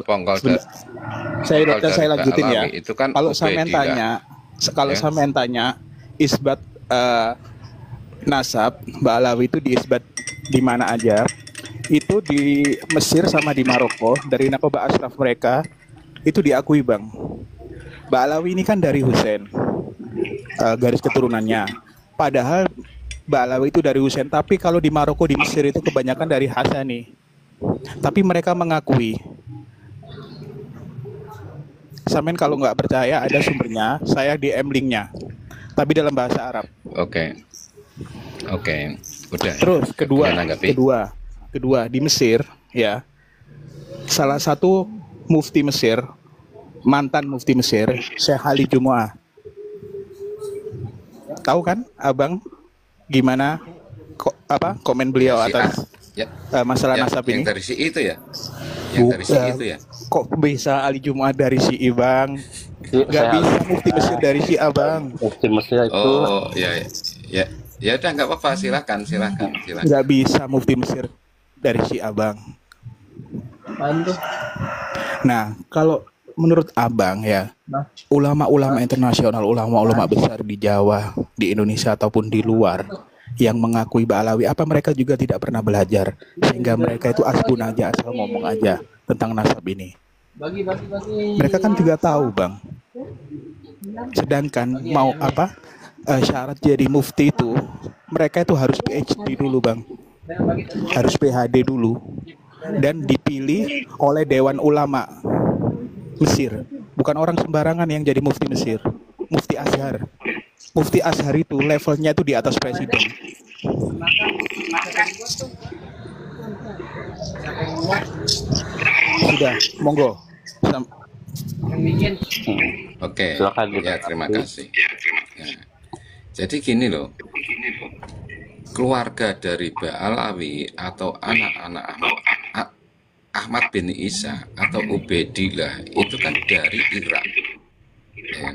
pongkol saya dari lanjutin ya. Ba'alawi itu kan Kalau sampean Ubaidillah, ya. tanya isbat nasab Ba'alawi itu diisbat di mana aja? Itu di Mesir sama di Maroko, dari Nakoba Ashraf mereka itu diakui, Bang. Ba'alawi ini kan dari Husain, garis keturunannya. Padahal Ba'alawi itu dari Husain, tapi kalau di Maroko, di Mesir itu kebanyakan dari Hasani. Tapi mereka mengakui. Sampean kalau nggak percaya, ada sumbernya, saya DM linknya. Tapi dalam bahasa Arab. Oke, udah. Terus kedua di Mesir ya, salah satu mufti Mesir, mantan mufti Mesir, Syekh Ali Jumu'ah. Tahu kan, Abang, gimana komen beliau atas masalah nasab ini? Yang dari si itu ya? Yang dari si itu ya? Kok bisa Ali Jumu'ah dari si Bang? Gak bisa mufti Mesir dari si Bang. Mufti Mesir itu. Oh, ya udah, nggak apa-apa, silakan. Gak bisa mufti Mesir dari si Bang. Nah, kalau menurut Abang ya, ulama-ulama internasional, ulama-ulama besar di Jawa, di Indonesia ataupun di luar yang mengakui Ba'alawi, apa mereka juga tidak pernah belajar sehingga mereka itu asbun aja, asal ngomong aja tentang nasab ini? Mereka kan juga tahu, Bang. Sedangkan mau syarat jadi mufti itu mereka itu harus PhD dulu, Bang. Harus PhD dulu dan dipilih oleh Dewan Ulama Mesir. Bukan orang sembarangan yang jadi mufti Mesir. Mufti Azhar. Mufti Azhar itu levelnya itu di atas presiden. Sudah, monggo. Oke. Silakan. Ya, terima kasih. Nah, jadi gini loh. Keluarga dari Ba'alawi atau anak-anak Ahmad bin Isa atau Ubaidillah itu kan dari Irak. Ya.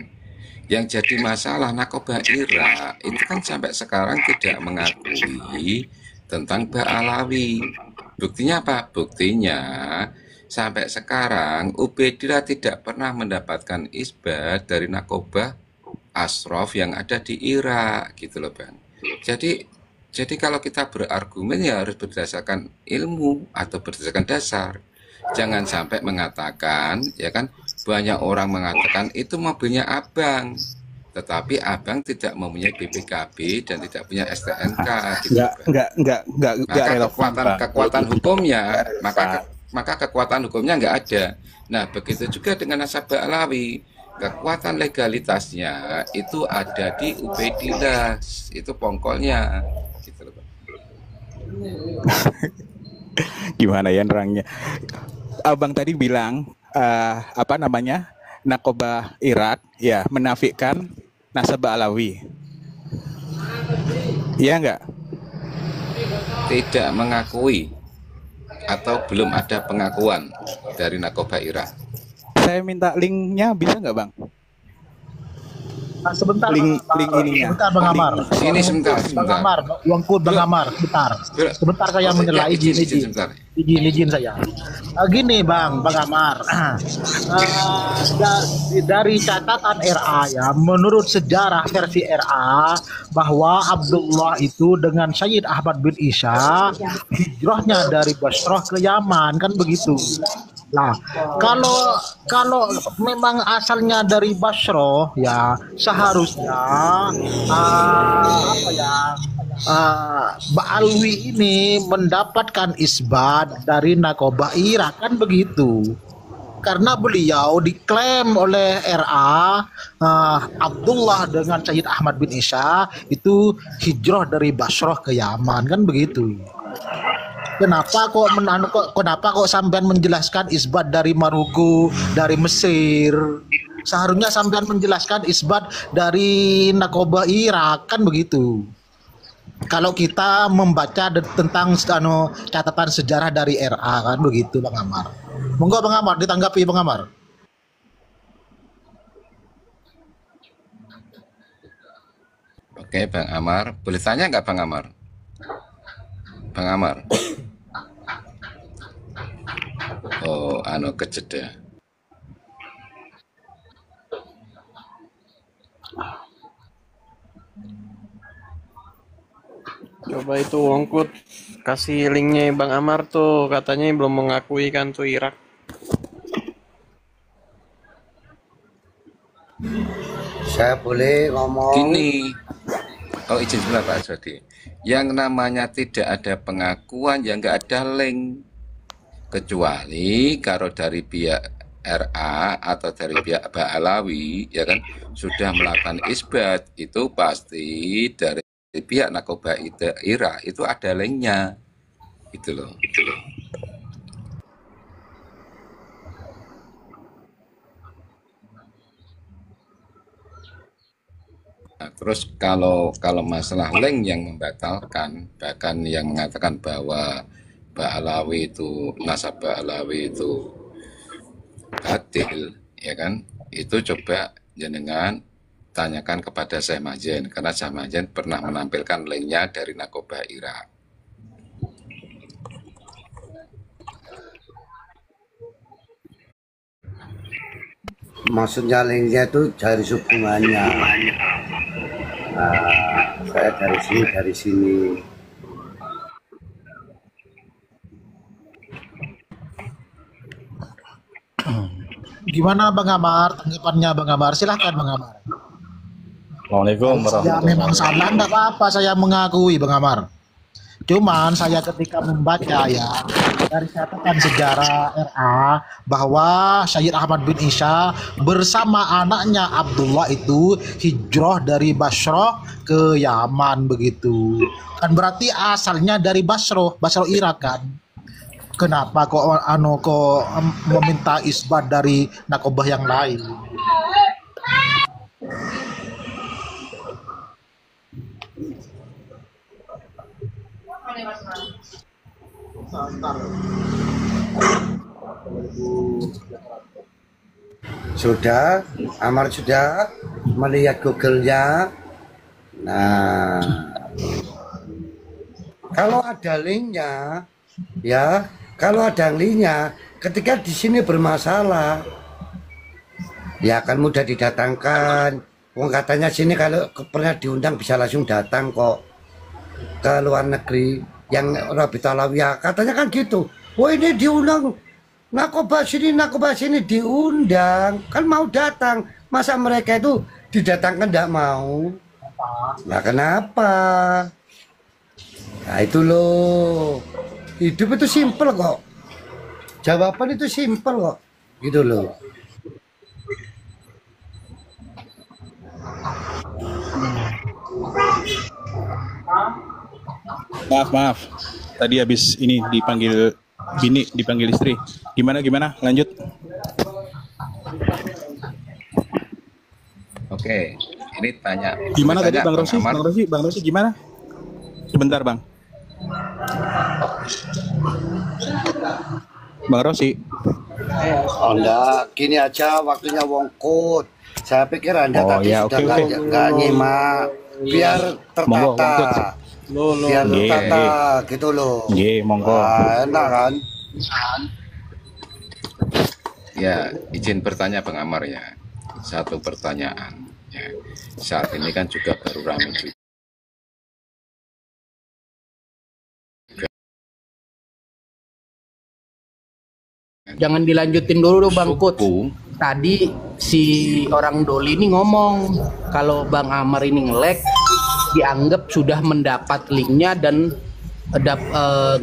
Yang jadi masalah Nakoba Irak itu kan sampai sekarang tidak mengakui tentang Ba'alawi. Buktinya apa? Buktinya sampai sekarang Ubaidillah tidak pernah mendapatkan isbat dari Nakoba Ashraf yang ada di Irak, gitu loh, Bang. Jadi kalau kita berargumen ya harus berdasarkan ilmu atau berdasarkan dasar. Jangan sampai mengatakan, ya kan, banyak orang mengatakan itu mobilnya Abang, tetapi Abang tidak mempunyai BPKB dan tidak punya STNK. Gitu, Enggak kekuatan hukumnya, maka kekuatan hukumnya nggak ada. Nah, begitu juga dengan nasab Ba'alawi, kekuatan legalitasnya itu ada di Ubaidillah, itu pongkolnya. Gitu loh, Bang. Gimana ya nerangnya? Abang tadi bilang Nakoba Irak ya menafikan nasab Ba'alawi. Iya enggak? Tidak mengakui atau belum ada pengakuan dari Nakoba Irak. Saya minta linknya, bisa nggak, Bang? Sebentar, link ininya. Sebentar, Bang Amar. Ini sebentar. Bang Amar, Bang Amar, sebentar saya menilai izin saya. Gini, Bang Amar. Dari catatan RA ya, menurut sejarah versi RA bahwa Abdullah itu dengan Sayyid Ahmad bin Isa hijrahnya dari Basrah ke Yaman, kan begitu. Nah, kalau memang asalnya dari Basra ya seharusnya Ba'alawi ini mendapatkan isbat dari Nakoba Irak, kan begitu. Karena beliau diklaim oleh RA Abdullah dengan Sayyid Ahmad bin Isa itu hijrah dari Basrah ke Yaman, kan begitu. Kenapa kok sampean menjelaskan isbat dari Maroko, dari Mesir? Seharusnya sampean menjelaskan isbat dari Nakoba Irak, kan begitu. Kalau kita membaca tentang catatan sejarah dari RA, kan begitu, Bang Amar. Monggo Bang Amar, ditanggapi Bang Amar. Oke, Bang Amar, boleh tanya nggak, Bang Amar? Bang Amar. kejeda. Coba itu Wongkut kasih linknya Bang Amar tuh, katanya belum mengakui kan tuh Irak. Saya boleh ngomong? Gini, izin sebentar Pak Aswadi. Yang namanya tidak ada pengakuan, ya nggak ada link. Kecuali kalau dari pihak RA atau dari pihak Ba'alawi, ya kan, sudah melakukan isbat, itu pasti dari pihak Nakoba Ira itu ada linknya, gitu loh. Nah, terus kalau masalah link yang membatalkan, bahkan yang mengatakan bahwa Ba'alawi itu, nasabah Ba'alawi itu batil, ya kan, itu coba jenengan tanyakan kepada Syekh Majen, karena Syekh Majen pernah menampilkan linknya dari Nakoba Ira. Maksudnya linknya itu dari hubungannya. Nah, saya dari sini. Gimana Bang Amar? Tanggapannya Bang Amar? Silahkan Bang Amar. Assalamualaikum Ya memang salah, enggak apa-apa saya mengakui Bang Amar. Cuman saya ketika membaca ya dari catatan sejarah RA bahwa Syed Ahmad bin Isa bersama anaknya Abdullah itu hijrah dari Basrah ke Yaman begitu. Kan berarti asalnya dari Basrah Irak kan. Kenapa kok meminta isbat dari nakobah yang lain? Sudah, Amar sudah melihat Google-nya. Nah, kalau ada linknya, ya, kalau ada linknya, ketika di sini bermasalah, ya akan mudah didatangkan. Wong katanya sini kalau pernah diundang bisa langsung datang kok ke luar negeri. Yang Rabitul Alawiyah katanya kan gitu. Wah ini diundang Nakoba sini diundang, kan mau datang. Masa mereka itu didatangkan tidak mau? Nah kenapa? Nah itu loh. Hidup itu simpel kok. Jawaban itu simpel kok. Gitu loh. Maaf. Tadi habis ini dipanggil bini, dipanggil istri. Gimana? Lanjut. Oke, ini tanya. Gimana tadi Bang Rosi gimana? Sebentar Bang. Bang Rosi. Oh enggak, gini aja waktunya Wongkut. Saya pikir Anda tadi ya, sudah nggak nyimak. Biar tertata. Biar tertata gitu loh. Monggo. Nah, enak kan? Ya, izin bertanya Bang Amar ya. Satu pertanyaan. Ya. Saat ini kan juga baru ramai juga. Jangan dilanjutin dulu Bang Kut. Tadi si orang Doli ini ngomong kalau Bang Amar ini nge-lag, dianggap sudah mendapat linknya dan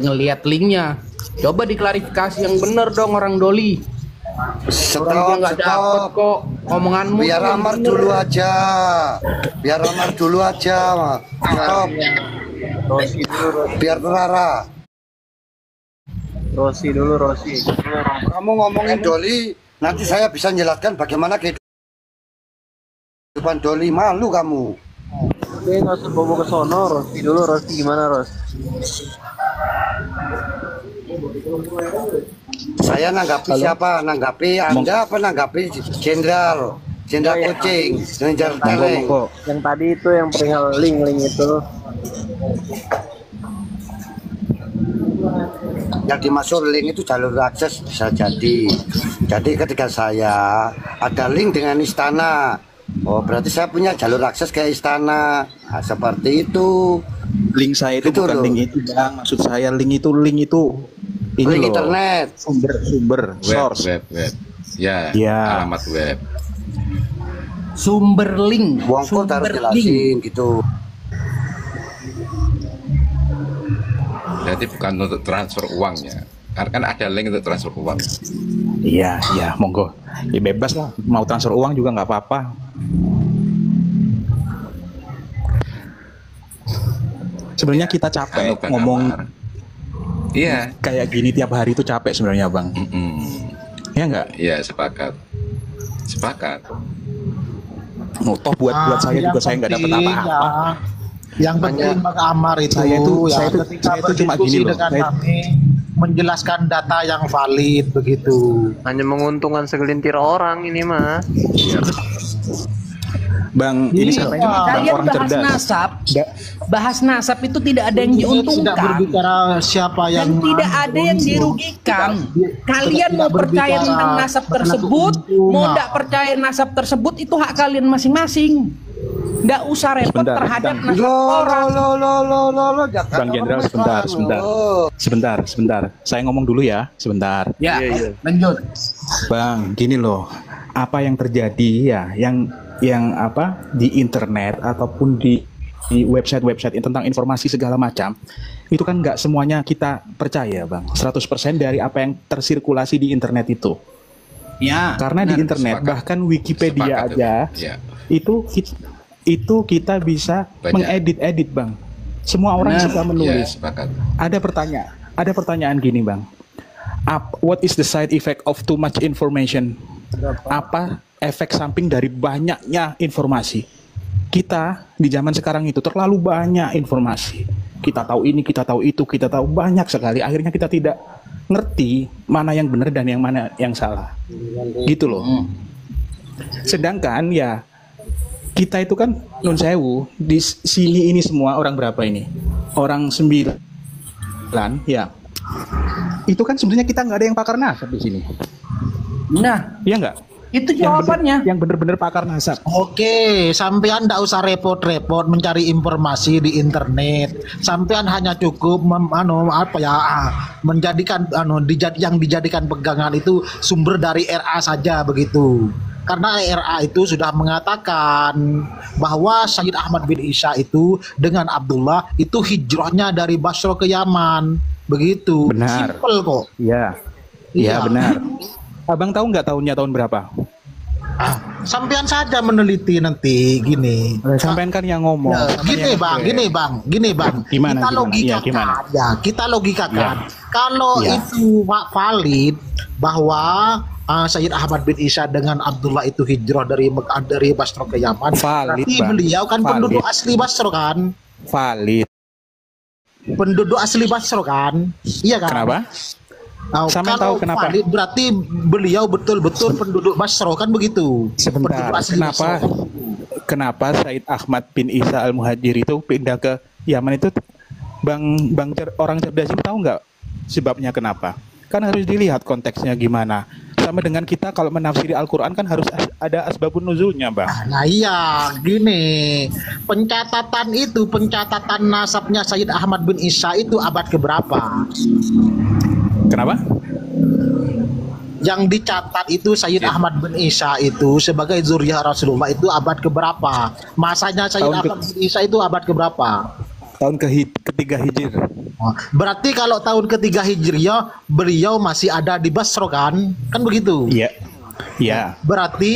ngelihat linknya. Coba diklarifikasi yang benar dong orang Doli. Orang nggak dapat kok omonganmu. Biar Amar dulu aja. Stop. Biar Rara. Rosi dulu. Kamu ngomongin Doli, nanti saya bisa menjelaskan bagaimana kehidupan Doli. Malu kamu. Oke, nggak usah bawa ke sono. Rosi gimana Ros? Saya nanggapi siapa? Nanggapi Anda apa nanggapi Jenderal Kucing, Jenderal Teleng? Yang tadi itu yang perihal link itu. Yang dimaksud link itu jalur akses bisa jadi. Jadi ketika saya ada link dengan istana, oh berarti saya punya jalur akses ke istana. Nah, seperti itu. Link saya itu Itu bukan loh. link itu, Bang. Maksud saya link itu ini Link loh. internet. Sumber source. Web. Ya, Ya. alamat web. Sumber link, Wongko harus sumber link. jelasin gitu. Jadi bukan untuk transfer uangnya. Karena kan ada link untuk transfer uang. Iya, monggo. Ya bebas lah, mau transfer uang juga nggak apa-apa. Sebenarnya kita capek Kalau Bang ngomong Amar. Iya. kayak gini tiap hari itu capek sebenarnya, Bang. Ya nggak? Iya, sepakat. Oh, toh buat saya yang juga saya nggak dapat penting apa-apa. Yang penting Bang Amar itu, Saya itu ketika saya itu cuma berdiskusi gini loh. dengan Saya- kami menjelaskan data yang valid begitu. Hanya menguntungkan segelintir orang ini mah. Bang, ini Iya. katanya Bang Kalian orang bahas cerdas. nasab, Da- bahas nasab itu tidak ada yang Tidak diuntungkan berbicara siapa dan yang tidak ada yang dirugikan. Kalian mau percaya tentang nasab tersebut, mau tidak percaya nasab tersebut itu hak kalian masing-masing. Nggak usah repot Sebentar, terhadap Bang. nasab orang. Jangan Bang Jenderal sebentar. Saya ngomong dulu ya, sebentar. Ya, lanjut. Bang, gini loh. Apa yang terjadi ya, yang apa di internet ataupun di website-website tentang informasi segala macam, itu kan nggak semuanya kita percaya, Bang. 100% dari apa yang tersirkulasi di internet itu. Ya, Karena di benar. internet, Sepakat. bahkan Wikipedia Sepakat, aja, ya. itu kita bisa Banyak. mengedit-edit, Bang. Semua orang Benar. suka Iya, menulis. sepakat. Ada pertanyaan gini, Bang. What is the side effect of too much information? Apa efek samping dari banyaknya informasi? Kita di zaman sekarang itu terlalu banyak informasi. Kita tahu ini, kita tahu itu, kita tahu banyak sekali. Akhirnya kita tidak ngerti mana yang benar dan yang mana yang salah. Gitu loh. Sedangkan ya kita itu kan nun sewu di sini ini semua orang berapa ini? Orang 9 ya. Itu kan sebenarnya kita nggak ada yang pakar nasab di sini. Nah, Iya nggak? itu jawabannya. Yang bener-bener pakar nasab. Oke, sampean ndak usah repot-repot mencari informasi di internet. Sampean hanya cukup menjadikan yang dijadikan pegangan itu sumber dari RA saja begitu. Karena RA itu sudah mengatakan bahwa Sayyid Ahmad bin Isa itu dengan Abdullah itu hijrahnya dari Basra ke Yaman. Begitu. Benar. Simpel kok. Iya. Iya. Iya benar. Abang tahu nggak tahunnya tahun berapa? Sampean saja meneliti nanti gini. Sampean kan yang ngomong. Ya, gini bang, Gimana, kita gimana? logikakan, Iya, gimana? ya kita logikakan. Kalau Iya. itu valid bahwa Sayyid Ahmad bin Isa dengan Abdullah itu hijrah dari Basra ke Yaman, Valid, berarti Bang. beliau kan Valid. penduduk asli Basra kan, Valid. penduduk asli Basra kan, iya kan? Kenapa? Nah, Sampean kalau tahu kenapa? valid berarti beliau betul-betul penduduk Basra kan begitu. Sebentar. Penduduk asli Basra. Kenapa Said Ahmad bin Isa Al-Muhajir itu pindah ke Yaman itu? Orang cerdas ini tahu nggak sebabnya kenapa? Kan harus dilihat konteksnya gimana. Sama dengan kita kalau menafsiri Al-Quran kan harus ada asbabun nuzulnya, Bang. Nah iya, gini, pencatatan nasabnya Sayyid Ahmad bin Isa itu abad keberapa? Kenapa? Yang dicatat itu Sayyid Ahmad bin Isa itu sebagai zuriyah Rasulullah itu abad keberapa? Masanya Sayyid Tahun Ahmad bin Isa itu abad keberapa? Tahun ketiga Hijr. Berarti kalau tahun ketiga Hijriah beliau masih ada di Basra kan? Kan begitu? Iya. Iya. Berarti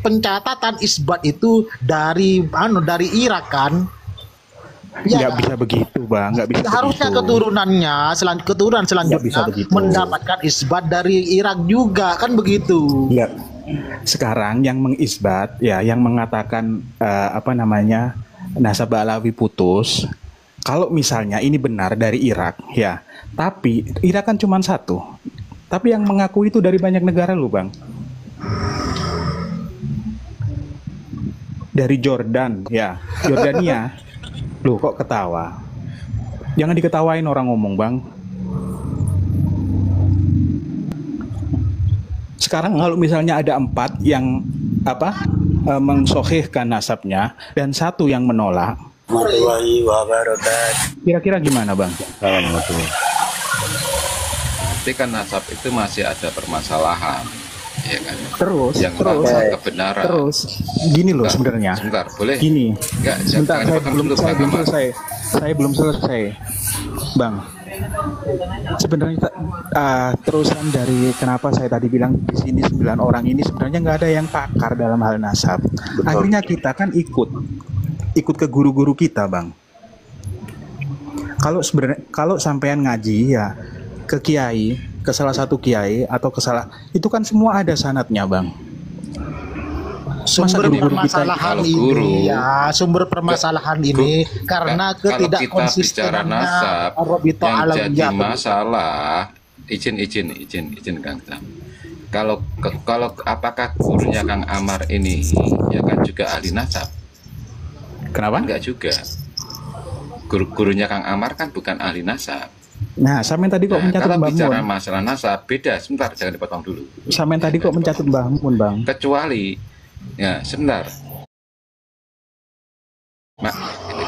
pencatatan isbat itu dari Irak kan? Nggak bisa begitu, Bang. Nggak bisa Harusnya begitu. keturunan Nggak bisa selanjutnya begitu. mendapatkan isbat dari Irak juga kan begitu. Nggak. Sekarang yang mengisbat, ya, yang mengatakan nasab Alawi putus. Kalau misalnya ini benar dari Irak, ya, tapi Irak kan cuma satu. Tapi yang mengaku itu dari banyak negara loh, Bang. Dari Jordan, ya, Jordania. Loh, kok ketawa? Jangan diketawain orang ngomong, Bang. sekarang kalau misalnya ada 4 yang mensahihkan nasabnya dan 1 yang menolak, Warahmatullahi wabarakatuh. kira-kira gimana Bang? Berarti kan nasab itu masih ada permasalahan, ya kan? Terus, Yang merasa kebenaran. terus, gini loh Sebentar, sebenarnya. sebentar, boleh? Gini, Enggak, sebentar, jangan saya dipotong belum dulu, Bang Amar. selesai. Saya belum selesai, Bang. Sebenarnya terusan dari kenapa saya tadi bilang di sini 9 orang ini sebenarnya nggak ada yang pakar dalam hal nasab. Akhirnya kita kan ikut ke guru-guru kita, Bang. Kalau sampean ngaji ya ke kiai, ke salah satu kiai atau itu kan semua ada sanatnya, Bang. Sumber guru-guru permasalahan kita- ini guru- ya, sumber permasalahan ini karena Kalau kita bicara ketidakkonsistenannya nasab Robito yang jadi Alawiyah. masalah, izin Kang Sam. Kalau apakah gurunya Kang Amar ini ya kan juga ahli nasab? Kenapa? Enggak juga. Gurunya Kang Amar kan bukan ahli nasab. Nah, sampean tadi kok Nah, mencatat kalau Mbah bicara Mun. masalah nasab beda. Sebentar, jangan dipotong dulu. Sampean tadi kok mencatat Mbah Mun, Bang. Kecuali ya sebentar.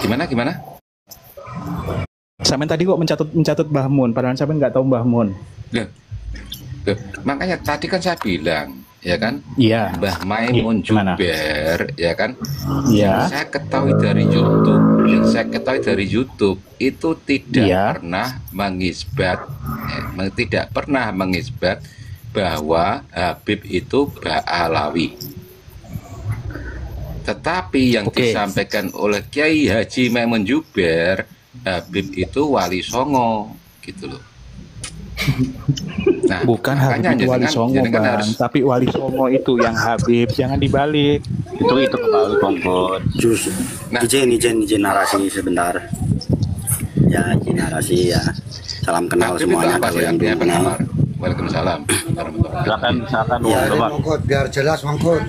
Gimana? Sampean tadi kok mencatat Mbah Mun, padahal sampean nggak tahu Mbah Mun. Loh, makanya tadi kan saya bilang, ya kan, Iya. Mbah Maimun Gimana? Juber, ya kan, Iya. saya ketahui dari YouTube itu tidak Iya. pernah tidak pernah mengisbat bahwa Habib itu Ba'alawi. Tetapi yang Oke. disampaikan oleh Kiai Haji Maimun Juber, Habib itu Wali Songo, gitu loh. Nah, Bukan makanya Habib Wali jenengan- Songo, jenengan Bang. harus- Tapi Wali Songo itu yang Habib, jangan dibalik. Itu kembali bongkot. Nah. Izin narasi sebentar. Ya, izin narasi ya. Salam kenal Habib itu semuanya apa kalau sih yang artinya, belum Bang kenal. Amar? Waalaikumsalam warahmatullahi Silakan Ya, Bapak. mongkot biar jelas mongkot.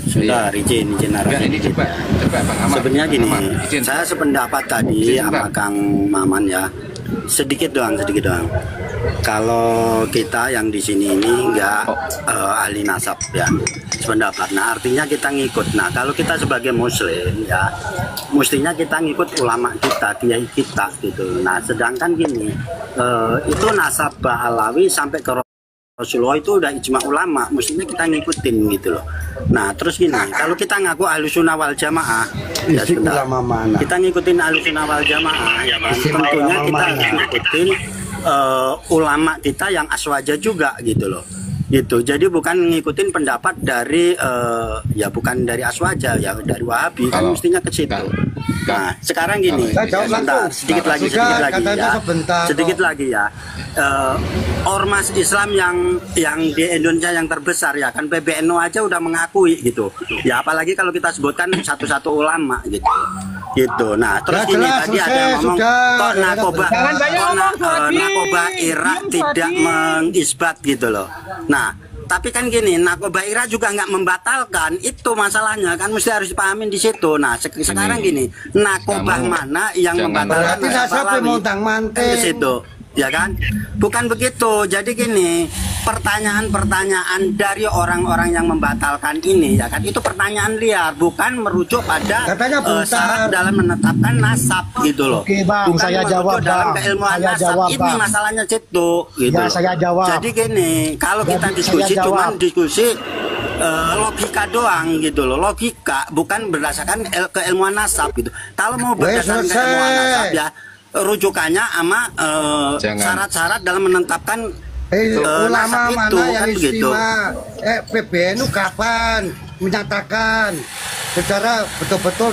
Sudah, izin Enggak, narasi. ini coba Bang Amar. Sebenarnya Bang gini, Amar, izin. saya sependapat tadi Izin, sama Bang. Kang Maman ya. Sedikit doang. Kalau kita yang di sini ini nggak ahli nasab ya, sependapat. Nah, artinya kita ngikut. Nah, kalau kita sebagai muslim ya, mestinya kita ngikut ulama kita, kiai kita gitu. Nah, sedangkan gini, itu nasab Ba'alawi sampai ke Rasulullah itu udah ijma ulama, mestinya kita ngikutin gitu loh. Nah, terus gini, kalau kita ngaku ahlu sunnah wal jamaah, ya Isi sebentar. ulama mana? Kita ngikutin ahlu sunnah wal jamaah, ya kan? Isi Tentunya ulama kita mana? harus ngikutin ulama kita yang aswaja juga gitu loh. Gitu. Jadi bukan ngikutin pendapat dari ya bukan dari aswaja ya, dari Wahabi kan Kalau- mestinya ke situ. Nah, sekarang gini, Kalau- Jawab sebentar, langsung. sedikit lagi Sudah, ya. katanya sebentar Sedikit kok. lagi ya. Ormas Islam yang di Indonesia yang terbesar ya kan PBNU aja udah mengakui gitu. Ya apalagi kalau kita sebutkan satu-satu ulama gitu. Gitu. Nah, terus Ya, ini jelas, tadi ada selesai, yang ngomong sudah. kok Nakoba Jangan banyak ngomong, Fuadi. Nakoba Irak tidak mengisbat gitu loh. Nah, tapi kan gini, Nakoba Irak juga nggak membatalkan, itu masalahnya kan mesti harus dipahamin di situ. Nah, sekarang gini, Nakoba Kamu mana yang jangan- membatalkan Berarti Nasab nasab Alawi? montang-manting. Kan ke situ, ya kan? Bukan begitu. Jadi gini, pertanyaan-pertanyaan dari orang-orang yang membatalkan ini, ya kan? Itu pertanyaan liar, bukan merujuk pada Katanya bentar. syarat dalam menetapkan nasab gitu loh. Oke, Bang, Bukan saya merujuk jawab, dalam Bang. keilmuan Saya nasab. jawab, Ini Bang. masalahnya situ gitu. Ya, loh. saya jawab. Jadi gini, kalau Jadi kita saya diskusi jawab. cuman diskusi logika doang gitu loh, logika bukan berdasarkan keilmuan nasab gitu. Kalau mau Wes, berdasarkan selesai. keilmuan nasab ya rujukannya sama Jangan. syarat-syarat dalam menetapkan Ulama nasab mana itu, yang kan begitu. istimewa? PBNU kapan menyatakan secara betul-betul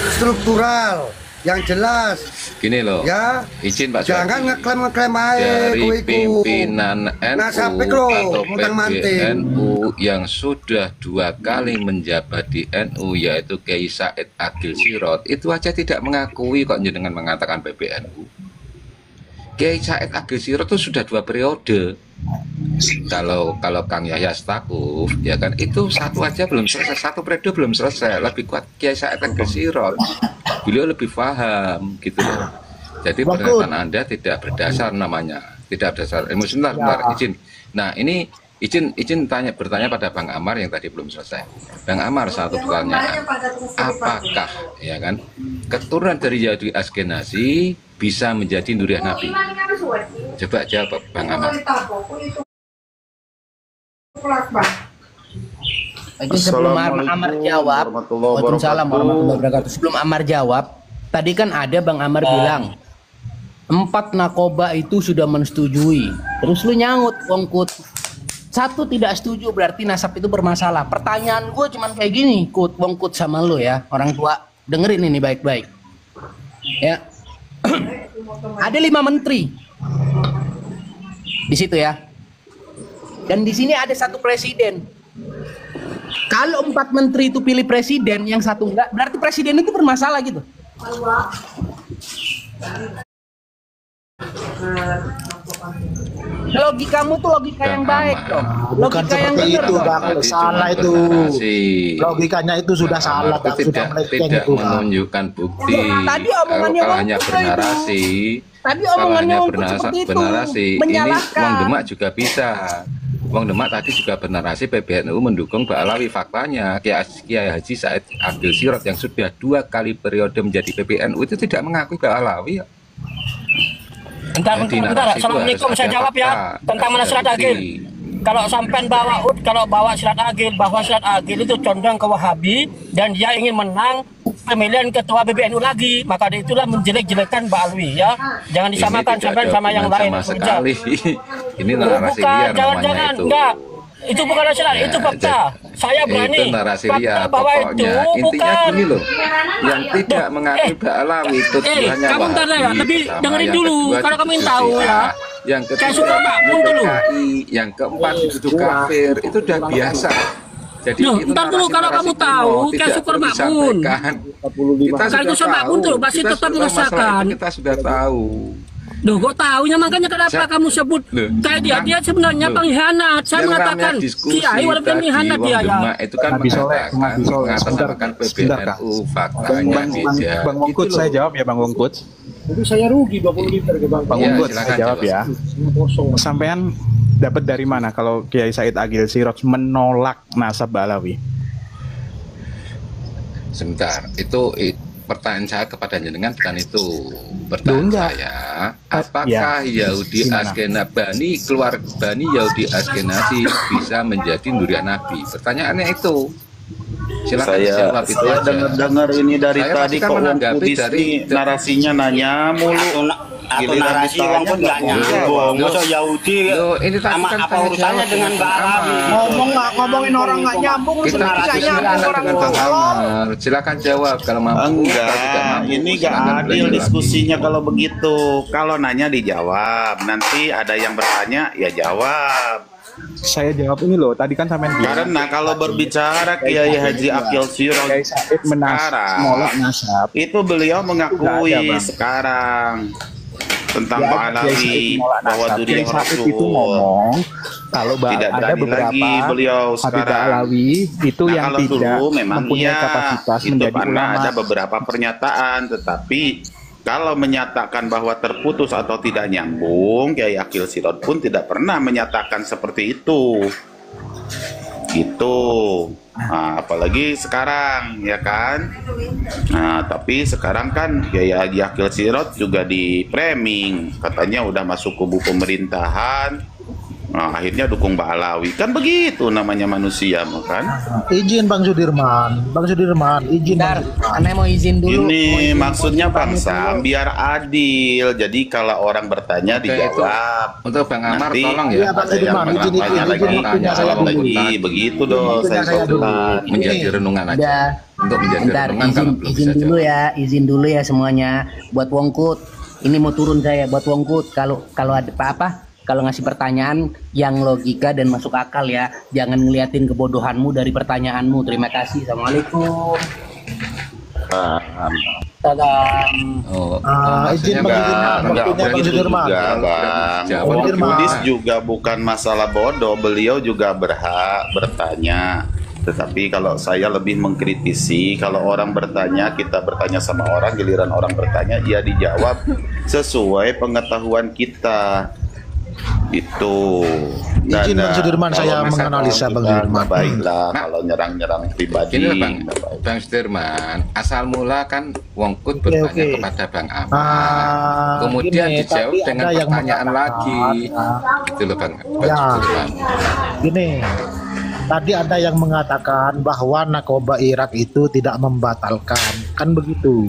struktural yang jelas Gini loh, ya? izin Pak Jangan Suwardi. ngeklaim-ngeklaim aja Dari kuiku. pimpinan Nah, NU sampai lo, atau montang-manting. PBNU yang sudah 2 kali menjabat di NU, yaitu Kiai Said Agil Sirot, itu aja tidak mengakui kok jenengan mengatakan PBNU. Kiai Said Agil Sirot itu sudah 2 periode. Kalau Kang Yahya Stakuf, ya kan, itu satu aja belum selesai, 1 periode belum selesai. Lebih kuat Kiai Said Agil Sirot. Beliau lebih paham gitu loh. Jadi Bagus. pernyataan Anda tidak berdasar namanya, tidak berdasar ilmu. Sebentar, izin. Nah, ini izin bertanya pada Bang Amar yang tadi belum selesai. Bang Amar, satu pertanyaan. Apakah ya kan keturunan dari Yahudi Askenazi bisa menjadi nuriah Nabi? Coba jawab Bang Amar. Sebelum Amar jawab, Waalaikumsalam warahmatullahi wabarakatuh. Sebelum Amar jawab, tadi kan ada Bang Amar bilang 4 nakoba itu sudah mensetujui. Terus lu nyangut, Wongkut. 1 tidak setuju, berarti nasab itu bermasalah. Pertanyaan gue cuman kayak gini, Wongkut sama lu ya, orang tua, dengerin ini baik-baik. Ya, ada 5 menteri di situ ya, dan di sini ada 1 presiden. Kalau 4 menteri itu pilih presiden, yang 1 enggak, berarti presiden itu bermasalah gitu. Logikamu tuh logika yang baik dong. Bukan Logika yang seperti benar itu, dong. Bang. Salah itu. Logikanya itu sudah salah, Bang. Sudah melenceng tidak itu, Bang. menunjukkan bukti. Tadi omongannya Kalau hanya Wongkut bernarasi, Tadi kalau omongannya hanya Wongkut seperti itu, bernarasi, ini menyalahkan. Wong Demak juga bisa. Wong Demak tadi juga bernarasi PBNU mendukung Pak Alawi. Faktanya Kiai Haji Said Abdul Sirot yang sudah 2 kali periode menjadi PBNU itu tidak mengakui Pak Alawi. Bentar. Assalamualaikum, saya jawab ya tentang mana Sirat Agil. Kalau sampean bawa Sirat Agil, bahwa Sirat Agil itu condong ke Wahabi dan dia ingin menang pemilihan ketua PBNU lagi, maka itulah menjelek-jelekan Mbak Alwi ya. Jangan disamakan sampean sama yang lain. Sama sekali. Ini narasi Bukan, liar jangan, namanya itu. enggak. Itu bukan nasihat, itu fakta. Saya berani. Itu narasi fakta liar. bahwa Pokoknya itu intinya bukan. gini loh. Yang tidak mengakui Mbak Alawi itu tujuannya kamu ntar ya, Wahabi. lebih Pertama. dengerin Yang dulu, kedua kalau kamu itu tahu Syiah. ya. Yang Kayak ketiga suka makmum dulu. PKI. Yang keempat itu kafir. Itu udah biasa. Jadi Loh, itu ntar dulu, kalau kamu narasi-narasi tahu, kuno, kayak tidak syukur perlu makmun. disampaikan. Kita Kalau itu sudah makmun tahu. tuh, pasti Kita tetap sudah masalah dirasakan. itu kita sudah tahu. Duh, kok taunya makanya kenapa kamu sebut kayak dia sebenarnya pengkhianat. Saya mengatakan Kiai walaupun pengkhianat dia ya. Itu kan mengatasnamakan PBNU, faktanya beda. Bang Wongkut, Gitu loh. saya jawab ya Bang Wongkut. Itu saya rugi 20 liter ke Bang. Bang Iya, Wongkut, silakan saya jawab ya. Sampean dapat dari mana kalau Kiai Said Agil Sirot menolak nasab Balawi? Sebentar, itu pertanyaan saya kepada jenengan bukan itu. Pertanyaan saya, apakah Yahudi Askenazi, keluarga Bani Yahudi Askenazi bisa menjadi nuriah Nabi? Pertanyaannya itu. Silakan dijawab itu saya aja. dengar ini dari Saya tadi pasti kan kok menanggapi Wongkut dari narasinya nanya mulu. Atau narasi Wong pun nggak nyambung. Masa Yahudi ini sama kan apa urusannya dengan Mbak Alawi? Ngomongin orang nggak nyambung, Kita diskusikan dengan Bang Amar. Silakan jawab kalau mampu. Kalau tidak Enggak, mampu, ini nggak silakan adil belajar diskusinya lagi. kalau begitu. Kalau nanya dijawab, nanti ada yang bertanya ya jawab. Saya jawab ini loh, tadi kan sampean bilang Karena kalau berbicara Kiai Haji Akil Sirot Kiai Said menolak nasab. itu beliau mengakui Nggak ada, Bang. sekarang tentang Ya, Pak Kiai Said Alawi menolak bahwa nasab. durian Kiai Said Rasul itu ngomong kalau tidak ada berani beberapa lagi beliau Habib sekarang. Alawi itu Nah, yang kalau tidak dulu memang mempunyai iya, kapasitas itu menjadi karena ulama. ada beberapa pernyataan, tetapi kalau menyatakan bahwa terputus atau tidak nyambung, Kiai Akil Sirot pun tidak pernah menyatakan seperti itu. Gitu. Nah, apalagi sekarang ya kan. Nah, tapi sekarang kan Kiai Haji Akil Sirot juga di framing, katanya udah masuk kubu pemerintahan. Nah, akhirnya dukung Mbak Alawi. Kan begitu namanya manusia, kan? Izin Bang Sudirman, izin. Bentar, Bang Sudirman. Ane mau izin dulu. Ini maksudnya Bang Sam biar adil. Jadi kalau orang bertanya Oke, dijawab. Untuk Bang Amar Nanti tolong Iya, ya. Bang Sudirman, yang izin bertanya lagi, waktunya saya dulu. lagi begitu dong. Waktunya saya dulu. Menjadi renungan aja. Udah. Untuk menjadi Bentar, renungan kalau belum izin bisa dulu jawab. ya, izin dulu ya semuanya. Buat Wongkut, ini mau turun saya buat Wongkut. Kalau ada apa-apa, kalau ngasih pertanyaan yang logika dan masuk akal ya, jangan ngeliatin kebodohanmu dari pertanyaanmu. Terima kasih. Assalamualaikum. Salam. Oh, Izin maksudnya Bang Enggak, Sudirman, waktunya Bang begitu Sudirman. juga, Bang. Jawab. Bang Sudirman. Yudis juga bukan masalah bodoh, beliau juga berhak bertanya. Tetapi kalau saya lebih mengkritisi, kalau orang bertanya, kita bertanya sama orang, giliran orang bertanya, ya dijawab sesuai pengetahuan kita. Itu. Izin Bang Sudirman, saya kalau menganalisa misalkan Bang kita Sudirman. baiklah kalau nyerang-nyerang pribadi. Gini loh Bang, nggak baik. Bang Sudirman, asal mula kan Wongkut bertanya oke. kepada Bang Amar, kemudian Gini, dijawab tapi dengan ada yang pertanyaan mengatakan, lagi, gitu loh Bang Ya. Sudirman. Gini, tadi ada yang mengatakan bahwa Narkoba Irak itu tidak membatalkan, kan begitu.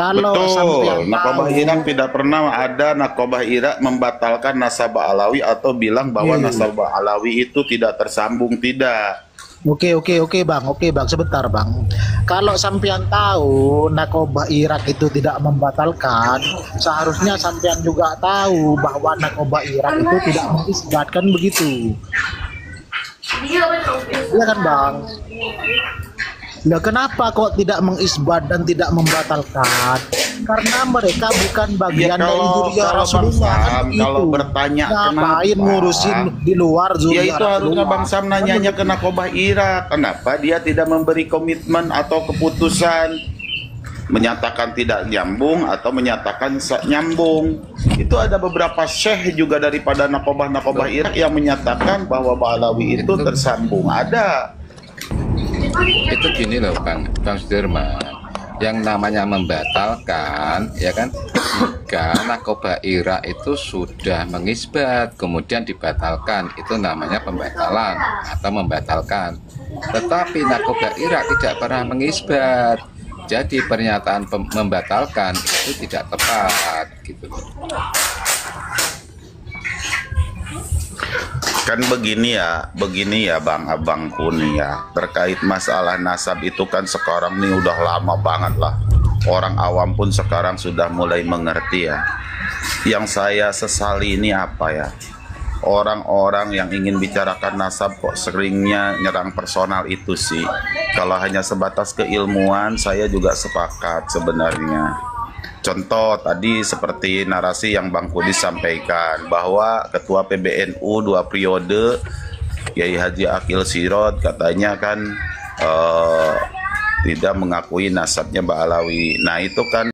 Kalau sampean Betul, Narkoba tahu, Irak tidak pernah ada Narkoba Irak membatalkan nasabah Alawi atau bilang bahwa nasabah Alawi itu tidak tersambung, tidak. Oke bang, sebentar bang. Kalau sampean tahu Narkoba Irak itu tidak membatalkan, seharusnya sampean juga tahu bahwa Narkoba Irak itu tidak mengisbatkan begitu. Iya kan bang? Nah, kenapa kok tidak mengisbat dan tidak membatalkan? Karena mereka bukan bagian dari zuriyah Rasulullah kan begitu. Kalau bertanya Ngapain kenapa, ngurusin di luar ya zuriyah itu harusnya Rasulullah? Bang Sam nanyanya ke Narkoba Irak. Kenapa dia tidak memberi komitmen atau keputusan menyatakan tidak nyambung atau menyatakan nyambung? Itu ada beberapa syekh juga daripada Narkoba Irak yang menyatakan bahwa Ba'alawi itu tersambung. Ada. Itu gini loh Bang Sudirman, yang namanya membatalkan ya kan, jika Narkoba Irak itu sudah mengisbat kemudian dibatalkan, itu namanya pembatalan atau membatalkan. Tetapi Narkoba Irak tidak pernah mengisbat, jadi pernyataan membatalkan itu tidak tepat gitu. Kan begini ya Bang Abangku nih ya, terkait masalah nasab itu kan sekarang nih udah lama banget lah. Orang awam pun sekarang sudah mulai mengerti ya. Yang saya sesali ini apa ya? Orang-orang yang ingin bicarakan nasab kok seringnya nyerang personal itu sih. Kalau hanya sebatas keilmuan, saya juga sepakat sebenarnya. Contoh tadi seperti narasi yang Bang Kudi sampaikan bahwa Ketua PBNU 2 periode Kiai Haji Akil Sirot katanya kan tidak mengakui nasabnya Ba'alawi. Nah itu kan